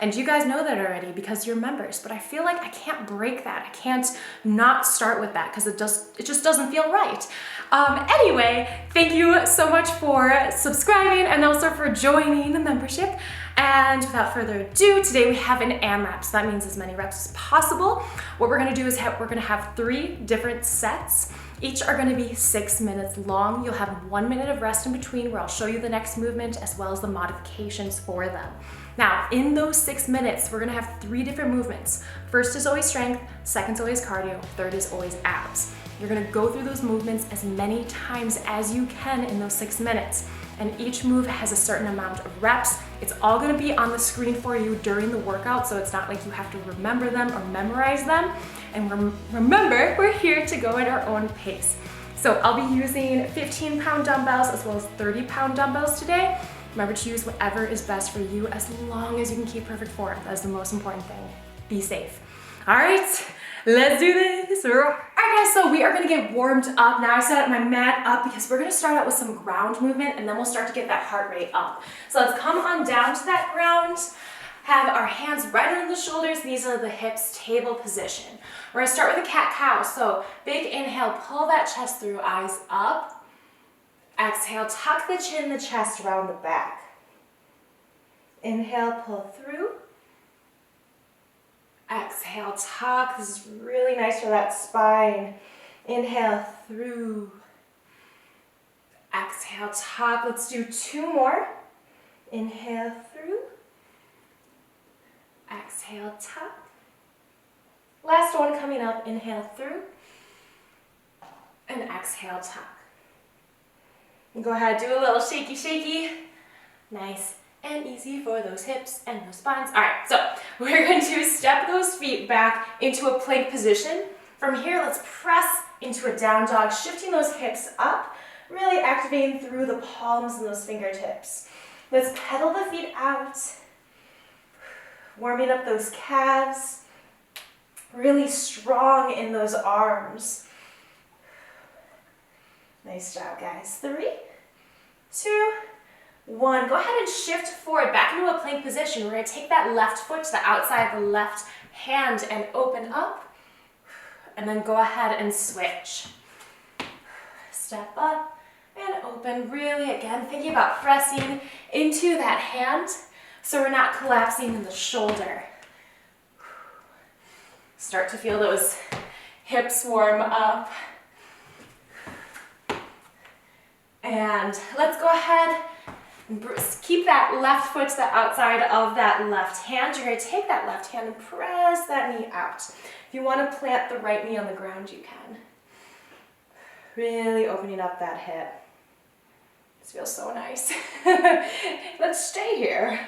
and you guys know that already because you're members, but I feel like I can't break that. I can't not start with that because it just doesn't feel right. Anyway, thank you so much for subscribing and also for joining the membership. And without further ado, today we have an AMRAP, so that means as many reps as possible. What we're gonna do is we're gonna have 3 different sets. Each are gonna be 6 minutes long. You'll have 1 minute of rest in between where I'll show you the next movement as well as the modifications for them. Now, in those 6 minutes, we're gonna have 3 different movements. First is always strength, second is always cardio, third is always abs. You're gonna go through those movements as many times as you can in those 6 minutes. And each move has a certain amount of reps. It's all gonna be on the screen for you during the workout, so it's not like you have to remember them or memorize them. And remember, we're here to go at our own pace. So I'll be using 15-pound dumbbells as well as 30-pound dumbbells today. Remember to use whatever is best for you as long as you can keep perfect form. That's the most important thing. Be safe. All right, let's do this. All right, guys, so we are gonna get warmed up. Now I set my mat up because we're gonna start out with some ground movement and then we'll start to get that heart rate up. So let's come on down to that ground. Have our hands right under the shoulders, knees under the hips, table position. We're gonna start with a cat-cow. So big inhale, pull that chest through, eyes up. Exhale, tuck the chin, the chest around the back. Inhale, pull through. Exhale, tuck. This is really nice for that spine. Inhale through. Exhale, tuck. Let's do 2 more. Inhale through. Exhale, tuck. Last one coming up. Inhale through. And exhale, tuck. And go ahead, do a little shaky, shaky. Nice and easy for those hips and those spines. All right, so we're going to step those feet back into a plank position. From here, let's press into a down dog, shifting those hips up, really activating through the palms and those fingertips. Let's pedal the feet out, warming up those calves, really strong in those arms. Nice job, guys. 3, 2, 1. Go ahead and shift forward back into a plank position. We're going to take that left foot to the outside of the left hand and open up. And then go ahead and switch. Step up and open. Really, again, thinking about pressing into that hand so we're not collapsing in the shoulder. Start to feel those hips warm up. And let's go ahead and keep that left foot to the outside of that left hand. You're going to take that left hand and press that knee out. If you want to plant the right knee on the ground, you can. Really opening up that hip. This feels so nice. Let's stay here.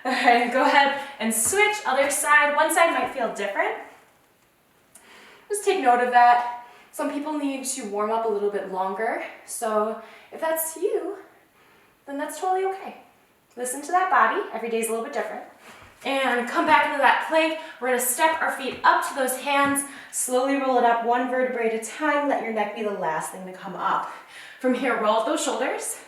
All right, go ahead and switch other side. One side might feel different. Just take note of that. Some people need to warm up a little bit longer. So if that's you, then that's totally okay. Listen to that body. Every day is a little bit different. And come back into that plank. We're gonna step our feet up to those hands, slowly roll it up 1 vertebrae at a time. Let your neck be the last thing to come up. From here, roll up those shoulders.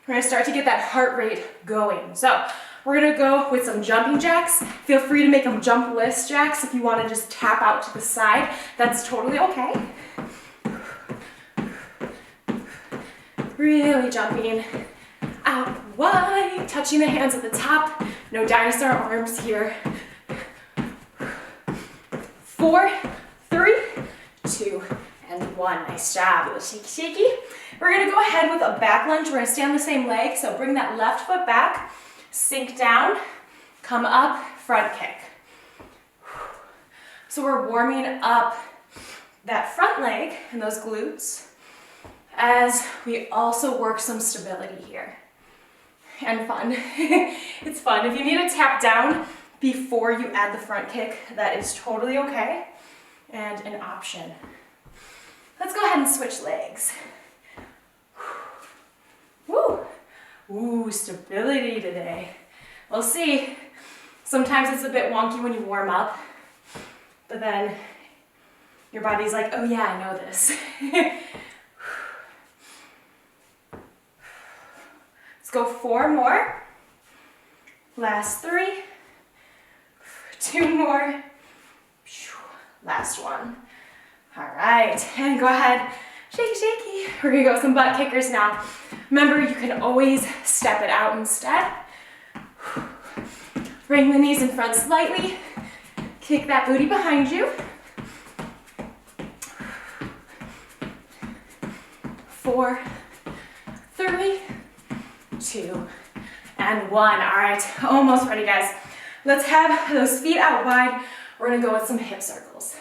We're gonna start to get that heart rate going. So we're gonna go with some jumping jacks. Feel free to make them jump-less jacks if you wanna just tap out to the side. That's totally okay. Really jumping out wide, touching the hands at the top. No dinosaur arms here. 4, 3, 2, and 1. Nice job. A little shaky, shaky. We're gonna go ahead with a back lunge. We're gonna stay on the same leg, so bring that left foot back, sink down, come up, front kick. So we're warming up that front leg and those glutes as we also work some stability here. And fun. It's fun. If you need to tap down before you add the front kick, that is totally okay and an option. Let's go ahead and switch legs. Woo! Ooh, stability today. We'll see. Sometimes it's a bit wonky when you warm up, but then your body's like, oh yeah, I know this. Let's go 4 more. Last 3, 2 more. Last one. All right, and go ahead, shake, shaky. We're gonna go with some butt kickers now. Remember, you can always step it out instead. Bring the knees in front slightly. Kick that booty behind you. 4, 3, 2, and 1. All right, almost ready, guys. Let's have those feet out wide. We're gonna go with some hip circles.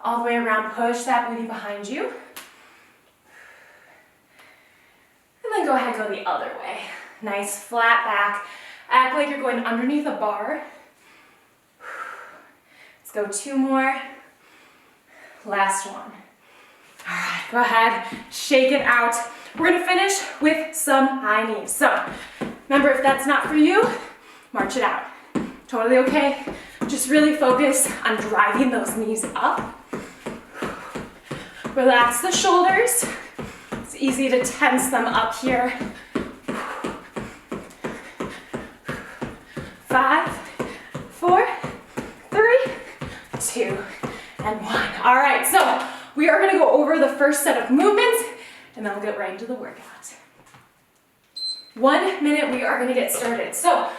All the way around, push that booty behind you. And then go ahead, go the other way. Nice flat back. Act like you're going underneath a bar. Let's go 2 more. Last one. All right, go ahead, shake it out. We're gonna finish with some high knees. So remember, if that's not for you, march it out. Totally okay. Just really focus on driving those knees up. Relax the shoulders. It's easy to tense them up here. 5, 4, 3, 2, and 1. All right, so we are gonna go over the first set of movements and then we'll get right into the workout. 1 minute, we are gonna get started. So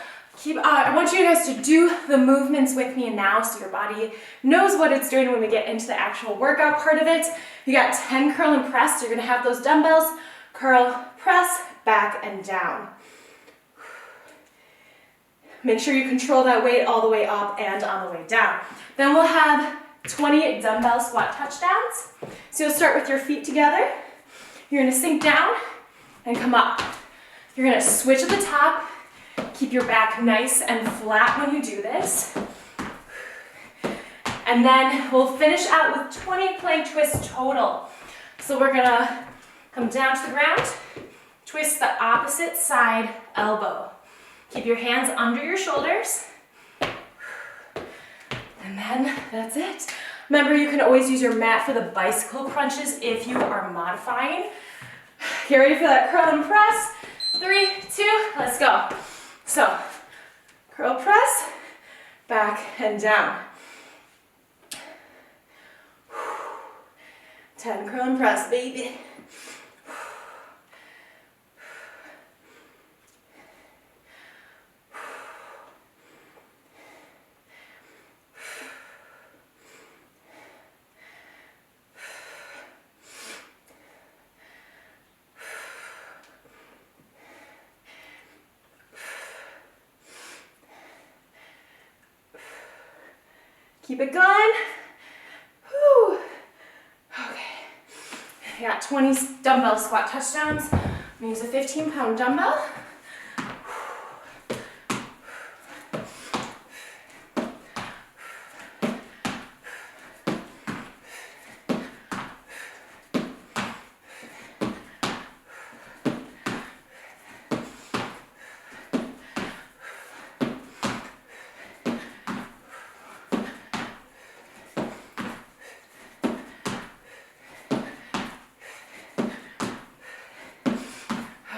I want you guys to do the movements with me now so your body knows what it's doing when we get into the actual workout part of it. You got 10 curl and press. So you're gonna have those dumbbells, curl, press, back and down. Make sure you control that weight all the way up and on the way down. Then we'll have 20 dumbbell squat touchdowns. So you'll start with your feet together. You're gonna sink down and come up. You're gonna switch at the top. Keep your back nice and flat when you do this. And then we'll finish out with 20 plank twists total. So we're gonna come down to the ground, twist the opposite side elbow. Keep your hands under your shoulders. And then that's it. Remember, you can always use your mat for the bicycle crunches if you are modifying. Get ready for that curl and press. 3, 2, let's go. So, curl press, back and down. 10 curl and press, baby. Keep it going. Whew. Okay. I got 20 dumbbell squat touchdowns. I'm gonna use a 15-pound dumbbell.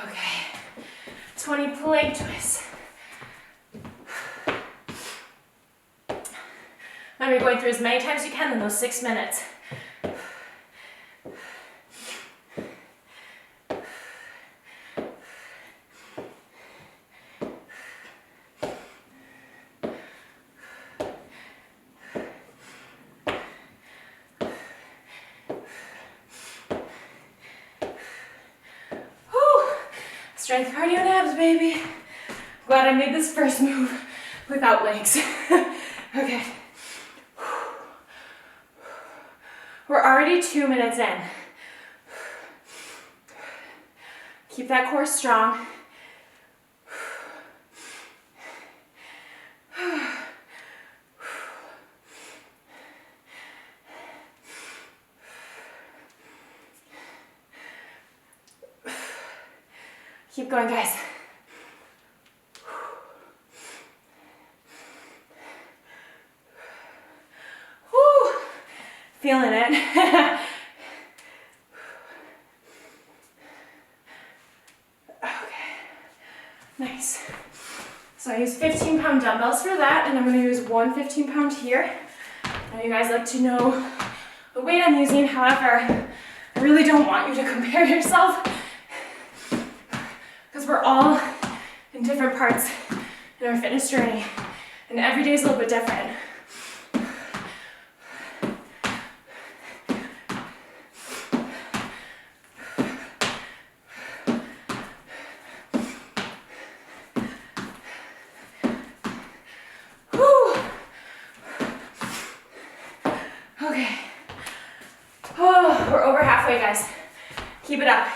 Okay, 20 plank twists. Remember, you're going through as many times as you can in those 6 minutes. Strength, cardio, and abs, baby. Glad I made this first move without legs. Okay. We're already 2 minutes in. Keep that core strong. Keep going, guys. Whew. Feeling it. Okay. Nice. So I use 15-pound dumbbells for that, and I'm gonna use one 15-pound here. I know you guys like to know the weight I'm using, however, I really don't want you to compare yourself because we're all in different parts in our fitness journey, and every day is a little bit different. Okay. Oh, we're over halfway, guys. Keep it up.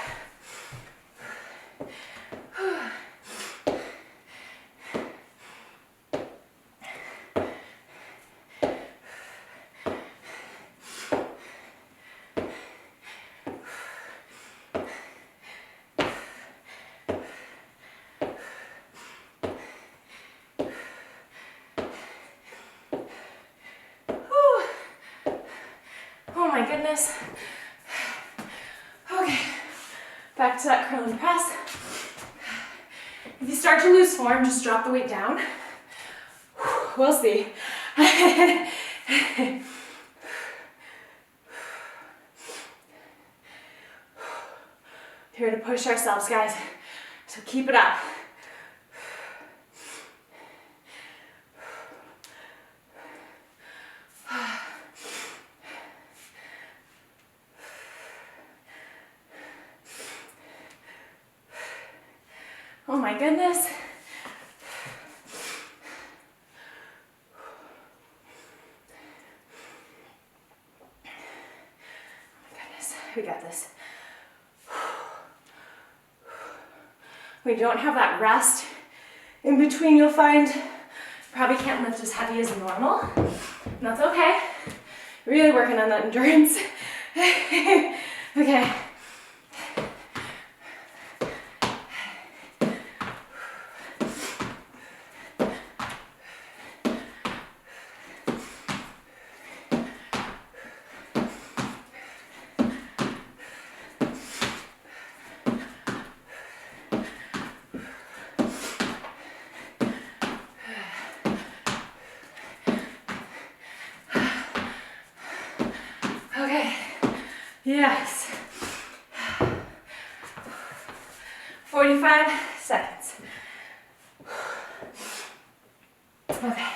Oh my goodness. Okay, back to that curl and press. If you start to lose form, just drop the weight down. We'll see. Here to push ourselves, guys. So keep it up. Oh my goodness. We got this. We don't have that rest in between, you'll find. Probably can't lift as heavy as normal. And that's okay. Really working on that endurance. Okay. Okay, yes. 45 seconds. Okay.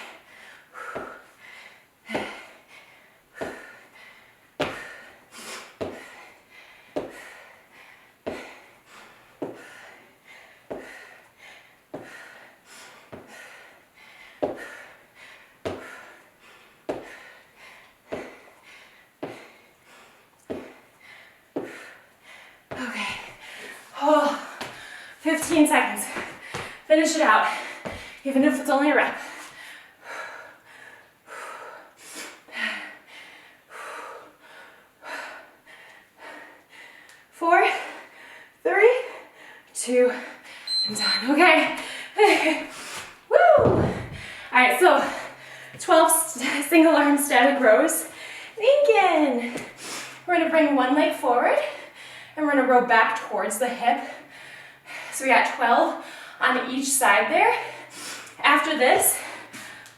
Okay. Oh, 15 seconds. Finish it out, even if it's only a rep. Four, three, two, and done. Okay. Woo! All right, so 12 single arm static rows. Thinking. We're gonna bring one leg forward and we're gonna row back towards the hip. So we got 12 on each side there. After this,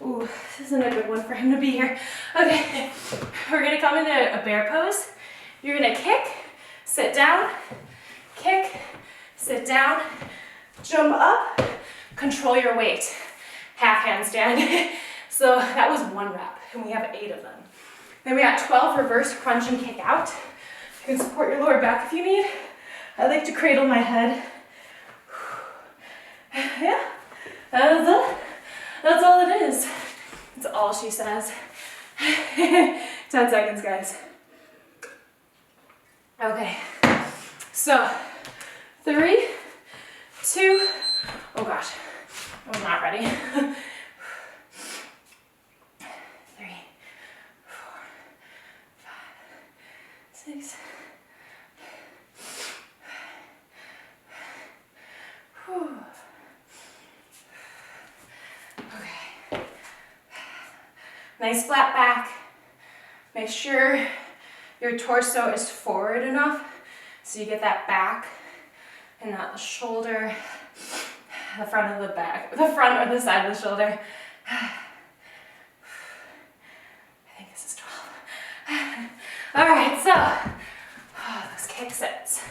ooh, this isn't a good one for him to be here. Okay, we're gonna come into a bear pose. You're gonna kick, sit down, kick, sit down, jump up, control your weight. Half handstand. So that was 1 rep, and we have 8 of them. Then we got 12 reverse crunch and kick out. You can support your lower back if you need. I like to cradle my head. Yeah, that's all it is. That's all she says. 10 seconds, guys. Okay, so 3, 2, oh gosh, I'm not ready. 3, 4, 5, 6. Whew. Okay. Nice flat back. Make sure your torso is forward enough so you get that back and not the shoulder. the front of the back, the front or the side of the shoulder. I think this is 12. All right, so those kick sets.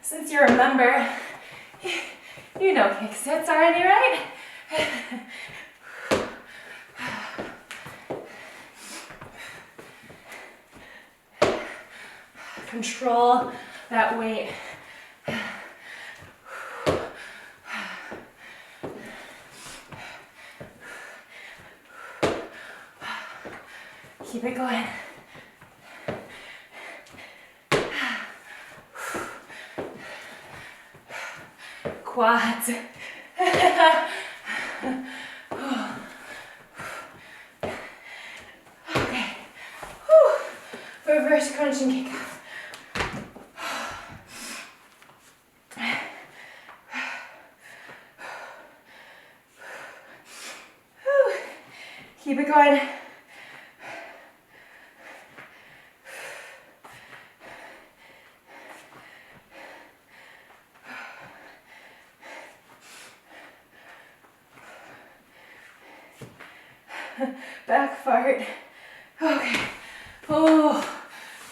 Since you're a member, you know kick sets already, right? Control that weight. Keep it going. Quads. Okay. Whew. Reverse crunch and kick out. Keep it going. Back fart. Okay. Oh,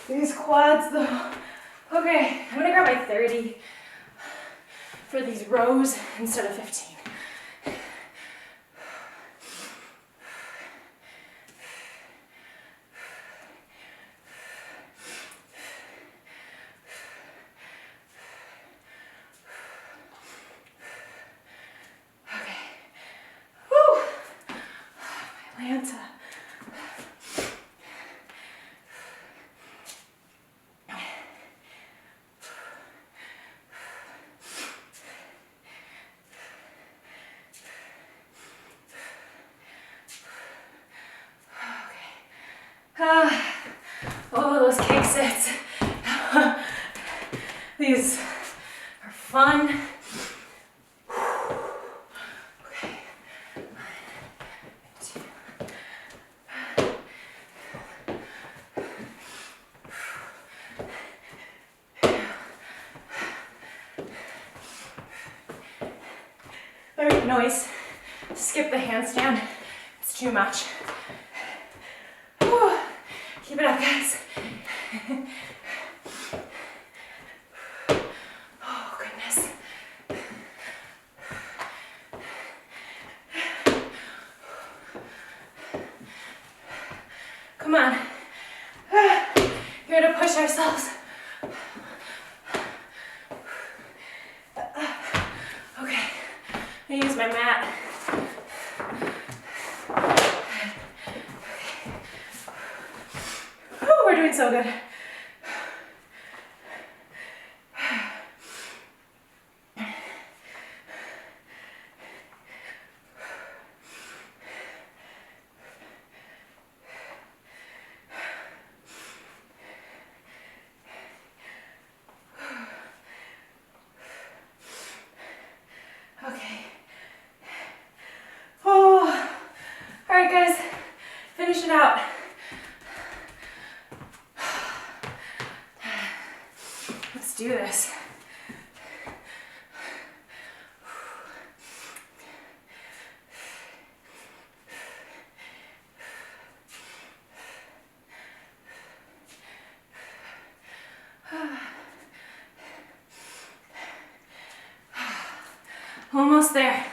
these quads though. Okay, I'm gonna grab my 30 for these rows instead of 15. Atlanta. Oh, those cake sets. These are fun. Make noise. Skip the handstand. It's too much. Whew. Keep it up, guys. Oh, goodness. Come on. Here to push ourselves. Okay. I use my mat. Oh, we're doing so good. Okay. Oh, all right, guys, finish it out. Let's do this. Almost there.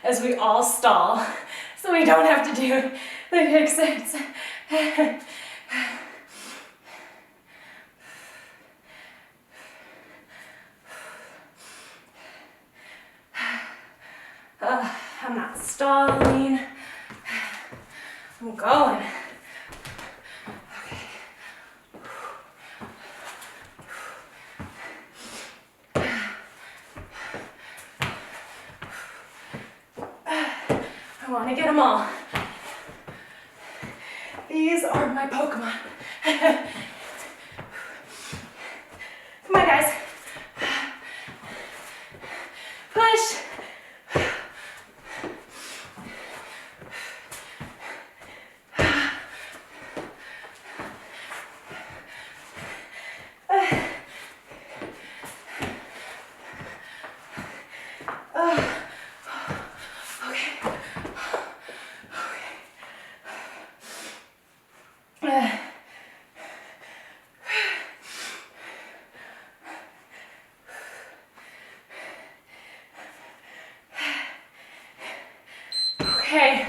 As we all stall, so we don't have to do the kick sets. I'm not stalling. I'm going. I want to get them all. These are my Pokemon. Come on, guys. Push. Okay.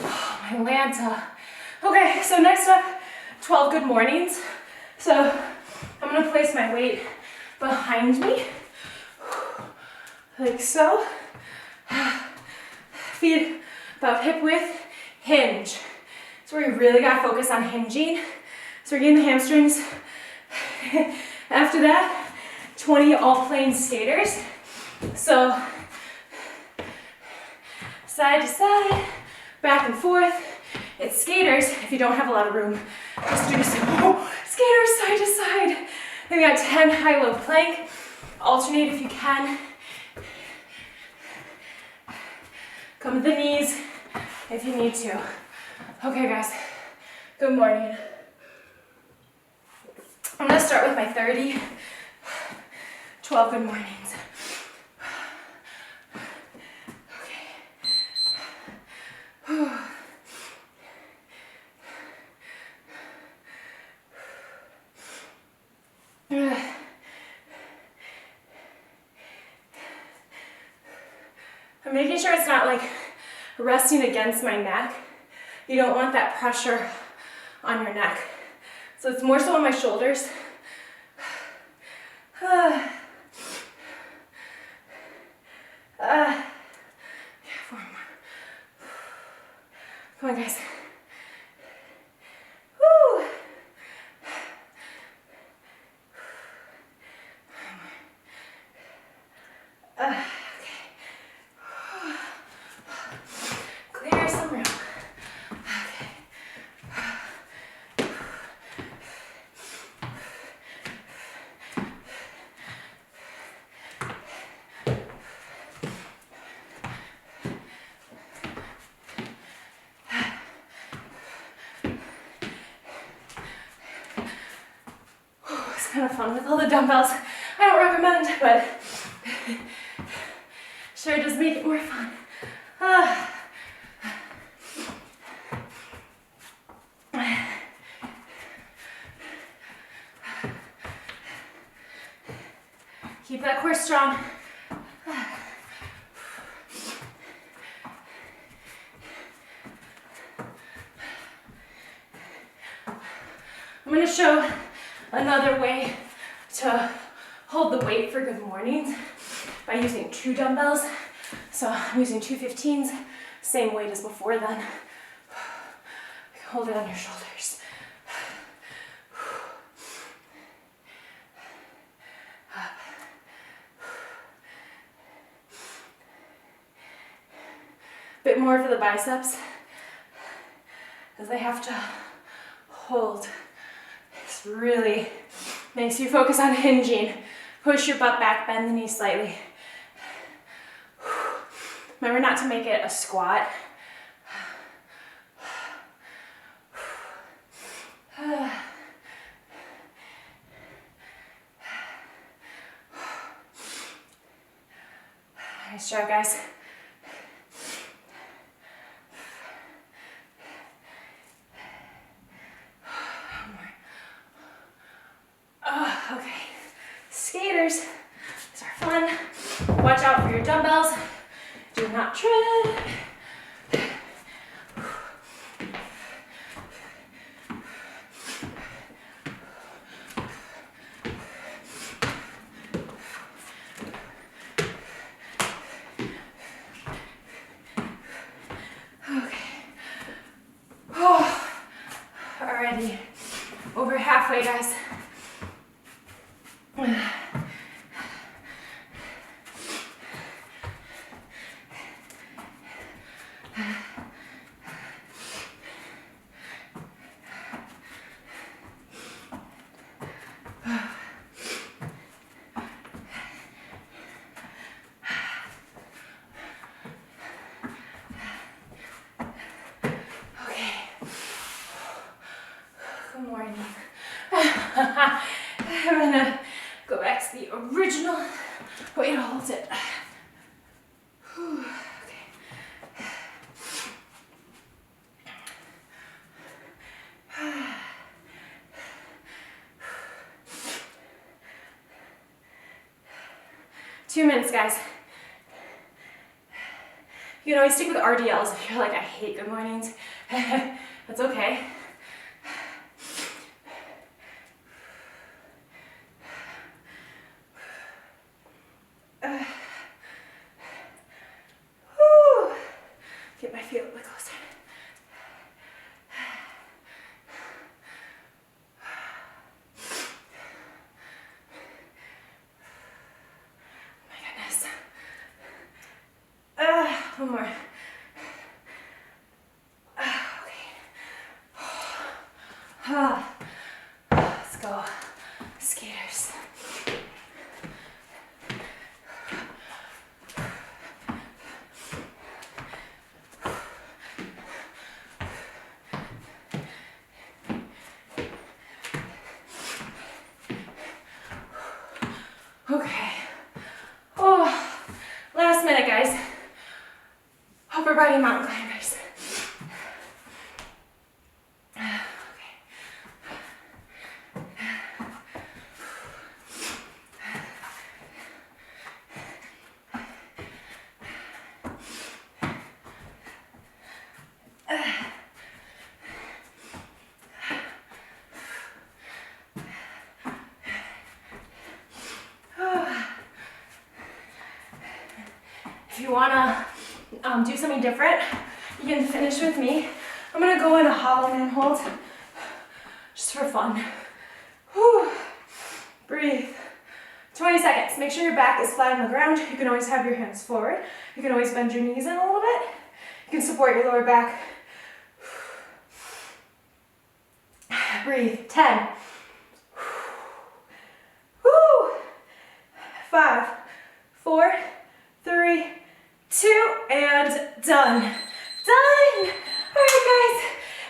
Oh, my Lanta. Okay, so next up, 12 good mornings. So I'm gonna place my weight behind me, like so. Feet about hip width, hinge. So we really gotta focus on hinging. So we're getting the hamstrings. After that, 20 all-plane skaters. So side to side, back and forth. It's skaters if you don't have a lot of room. Just do some skaters side to side. Then we got 10 high-low plank. Alternate if you can. Come to the knees if you need to. Okay, guys, good morning. I'm gonna start with my 30, 12 good mornings. Okay. I'm making sure it's not like resting against my neck. You don't want that pressure on your neck. So it's more so on my shoulders. Yeah, 4 more. Come on, guys. Woo! Okay. Clear some room. Okay. It's kind of fun with all the dumbbells. I don't recommend, but sure does make it more fun. Keep that core strong. I'm going to show another way to hold the weight for good mornings by using 2 dumbbells. So I'm using 2 15s, same weight as before then. Hold it on your shoulders. Up. Bit more for the biceps, because they have to hold. This really makes you focus on hinging. Push your butt back, bend the knee slightly. Remember not to make it a squat. Nice job, guys. Okay, skaters, these are fun. Watch out for your dumbbells. Do not tread. Okay. Oh, already over halfway, guys. Good morning. I'm gonna go back to the original way to hold it. Okay. 2 minutes, guys. You can always stick with RDLs if you're like, I hate good mornings. That's okay. Get my feet a little bit closer. Oh my goodness. One more. Okay. Let's go, skaters. Okay. Oh, last minute, guys. Hope we're riding mountain climbers. If you wanna do something different, you can finish with me. I'm gonna go in a hollow man hold, just for fun. Whew. Breathe. 20 seconds. Make sure your back is flat on the ground. You can always have your hands forward. You can always bend your knees in a little bit. You can support your lower back. Breathe. 10. Woo. 5, 4, 3, 2, and done. Done! All right, guys,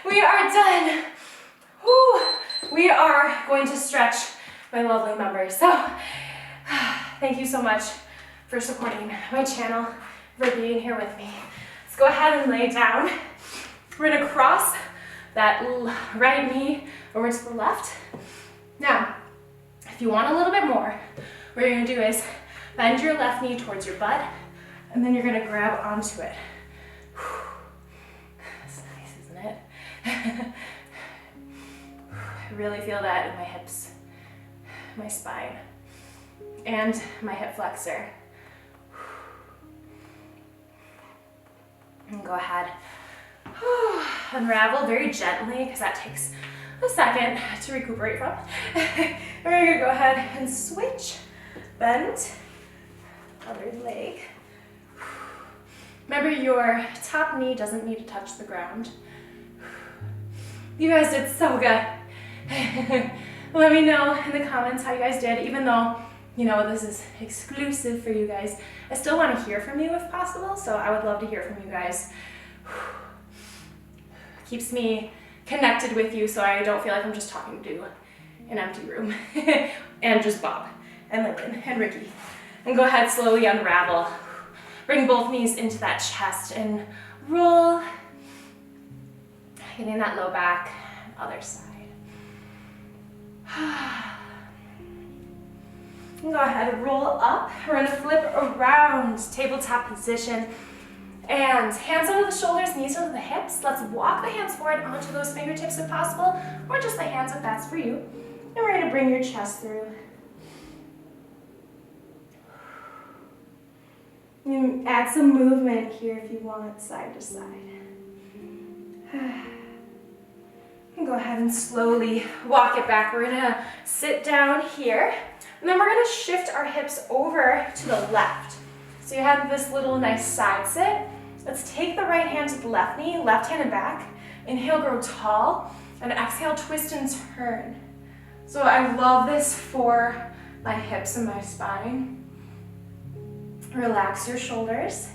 we are done. Whew. We are going to stretch my lovely members. So, thank you so much for supporting my channel, for being here with me. Let's go ahead and lay down. We're gonna cross that right knee over to the left. Now, if you want a little bit more, what you're gonna do is bend your left knee towards your butt, and then you're gonna grab onto it. That's nice, isn't it? I really feel that in my hips, my spine, and my hip flexor. And go ahead, unravel very gently, because that takes a second to recuperate from. We're gonna go ahead and switch, bend, other leg. Remember, your top knee doesn't need to touch the ground. You guys did so good. Let me know in the comments how you guys did, even though, you know, this is exclusive for you guys. I still want to hear from you if possible, so I would love to hear from you guys. Keeps me connected with you, so I don't feel like I'm just talking to an empty room. And just Bob and Lincoln and Ricky. And go ahead, slowly unravel. Bring both knees into that chest and roll. Getting that low back, other side. And go ahead and roll up. We're gonna flip around, tabletop position. And hands over the shoulders, knees over the hips. Let's walk the hands forward onto those fingertips if possible, or just the hands if that's for you. And we're gonna bring your chest through. You can add some movement here if you want, side to side. And go ahead and slowly walk it back. We're gonna sit down here, and then we're gonna shift our hips over to the left. So you have this little nice side sit. Let's take the right hand to the left knee, left hand and back. Inhale, grow tall, and exhale, twist and turn. So I love this for my hips and my spine. Relax your shoulders.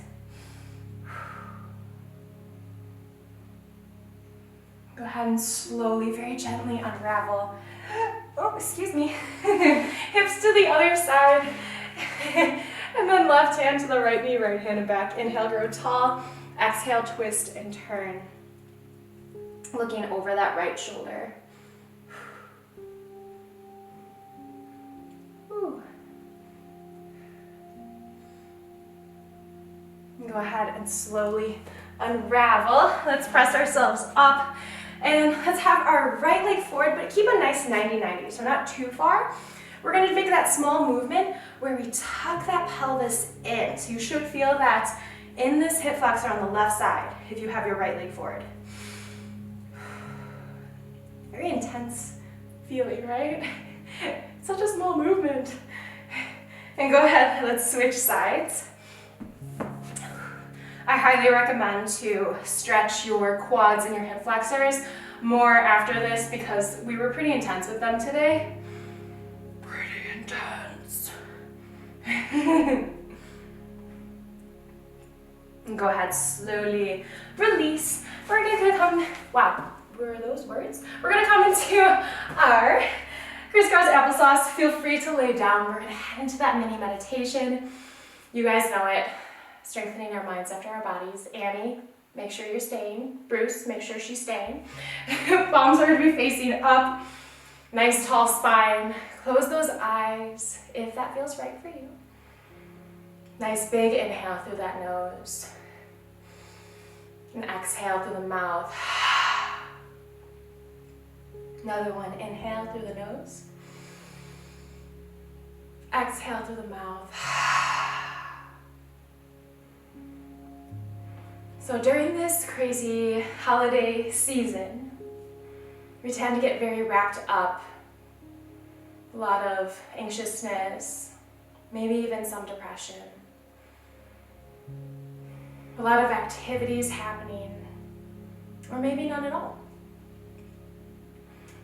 Go ahead and slowly, very gently unravel. Oh, excuse me. Hips to the other side. And then left hand to the right knee, right hand and back. Inhale, grow tall. Exhale, twist and turn. Looking over that right shoulder. Go ahead and slowly unravel. Let's press ourselves up. And let's have our right leg forward, but keep a nice 90-90, so not too far. We're gonna make that small movement where we tuck that pelvis in. So you should feel that in this hip flexor on the left side if you have your right leg forward. Very intense feeling, right? Such a small movement. And go ahead, let's switch sides. I highly recommend to stretch your quads and your hip flexors more after this because we were pretty intense with them today. Pretty intense. And go ahead, slowly release. We're gonna come, wow, were those words? We're gonna come into our crisscross applesauce. Feel free to lay down. We're gonna head into that mini meditation. You guys know it. Strengthening our minds after our bodies. Annie, make sure you're staying. Bruce, make sure she's staying. Palms are going to be facing up. Nice tall spine. Close those eyes if that feels right for you. Nice big inhale through that nose. And exhale through the mouth. Another one. Inhale through the nose. Exhale through the mouth. So during this crazy holiday season, we tend to get very wrapped up. A lot of anxiousness, maybe even some depression. A lot of activities happening, or maybe none at all.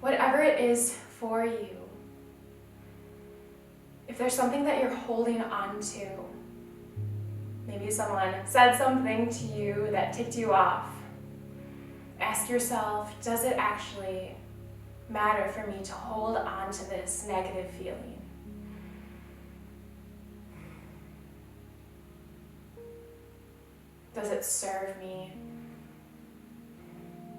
Whatever it is for you, if there's something that you're holding on to, maybe someone said something to you that ticked you off. Ask yourself, does it actually matter for me to hold on to this negative feeling? Does it serve me?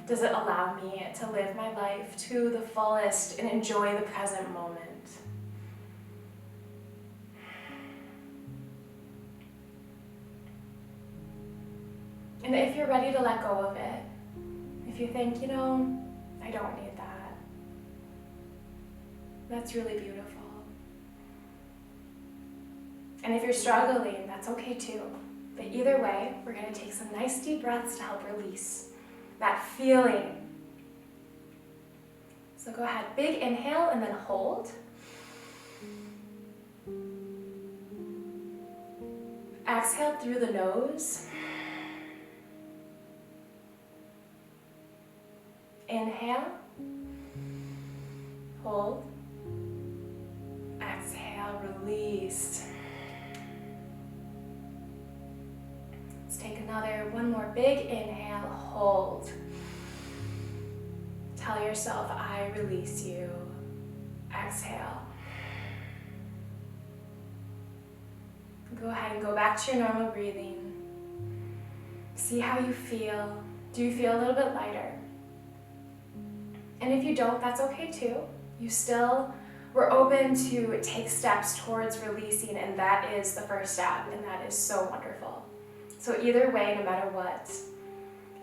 Does it allow me to live my life to the fullest and enjoy the present moment? And if you're ready to let go of it, if you think, you know, I don't need that, that's really beautiful. And if you're struggling, that's okay too. But either way, we're going to take some nice deep breaths to help release that feeling. So go ahead, big inhale and then hold. Exhale through the nose. Inhale, hold, exhale, release. Let's take one more big inhale, hold. Tell yourself, I release you. Exhale. Go ahead and go back to your normal breathing. See how you feel. Do you feel a little bit lighter? And if you don't, that's okay too. We're open to take steps towards releasing, and that is the first step, and that is so wonderful. So either way, no matter what,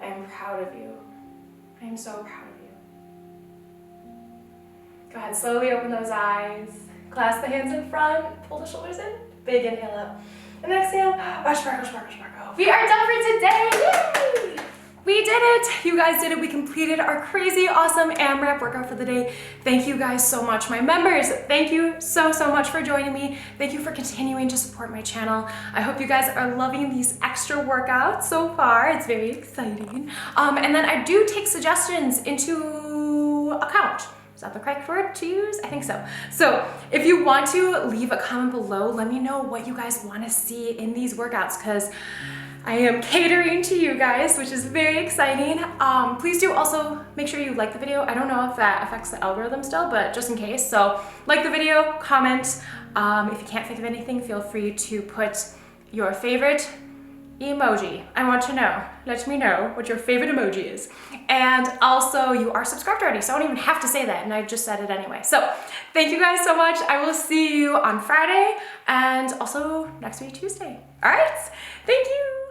I am proud of you. I am so proud of you. Go ahead, slowly open those eyes. Clasp the hands in front, pull the shoulders in, big inhale up. And exhale, sparkle, sparkle, sparkle. We are done for today, yay! We did it! You guys did it. We completed our crazy, awesome AMRAP workout for the day. Thank you guys so much. My members, thank you so much for joining me. Thank you for continuing to support my channel. I hope you guys are loving these extra workouts so far. It's very exciting. And then I do take suggestions into account. Is that the correct word to use? I think so. So if you want to leave a comment below, let me know what you guys want to see in these workouts, because I am catering to you guys, which is very exciting. Please do also make sure you like the video. I don't know if that affects the algorithm still, but just in case. So like the video, comment. If you can't think of anything, feel free to put your favorite emoji. I want to know. Let me know what your favorite emoji is. And also, you are subscribed already, so I don't even have to say that, and I just said it anyway. So thank you guys so much. I will see you on Friday and also next week, Tuesday. All right? Thank you.